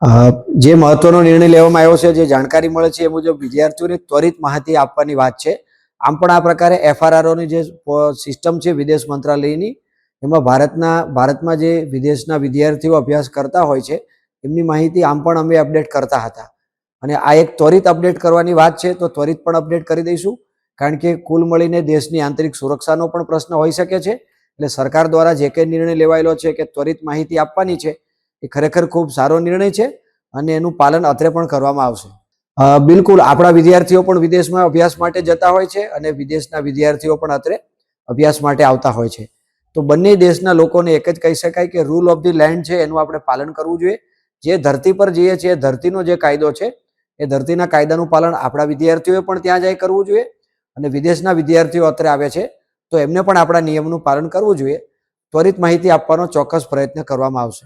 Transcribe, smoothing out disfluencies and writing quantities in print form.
જે મહત્વનો નિર્ણય લેવામાં આવ્યો છે, જે જાણકારી મળે છે એ મુજબ વિદ્યાર્થીઓને ત્વરિત માહિતી આપવાની વાત છે. આમ પણ આ પ્રકારે એફઆરઆરઓની જે સિસ્ટમ છે વિદેશ મંત્રાલયની, એમાં ભારતમાં જે વિદેશના વિદ્યાર્થીઓ અભ્યાસ કરતા હોય છે એમની માહિતી આમ પણ અમે અપડેટ કરતા હતા, અને આ એક ત્વરિત અપડેટ કરવાની વાત છે, તો ત્વરિત પણ અપડેટ કરી દઈશું. કારણ કે કુલ મળીને દેશની આંતરિક સુરક્ષાનો પણ પ્રશ્ન હોઈ શકે છે. એટલે સરકાર દ્વારા જે કંઈ નિર્ણય લેવાયેલો છે કે ત્વરિત માહિતી આપવાની છે, એ ખરેખર ખૂબ સારો નિર્ણય છે અને એનું પાલન અત્રે પણ કરવામાં આવશે. બિલકુલ, આપણા વિદ્યાર્થીઓ પણ વિદેશમાં અભ્યાસ માટે જતા હોય છે અને વિદેશના વિદ્યાર્થીઓ પણ અત્રે અભ્યાસ માટે આવતા હોય છે. તો બંને દેશના લોકોને એક જ કહી શકાય કે રૂલ ઓફ ધી લેન્ડ છે એનું આપણે પાલન કરવું જોઈએ. જે ધરતી પર જઈએ છીએ, ધરતીનો જે કાયદો છે એ ધરતીના કાયદાનું પાલન આપણા વિદ્યાર્થીઓએ પણ ત્યાં જઈ કરવું જોઈએ, અને વિદેશના વિદ્યાર્થીઓ અત્રે આવે છે તો એમને પણ આપણા નિયમનું પાલન કરવું જોઈએ. ત્વરિત માહિતી આપવાનો ચોક્કસ પ્રયત્ન કરવામાં આવશે.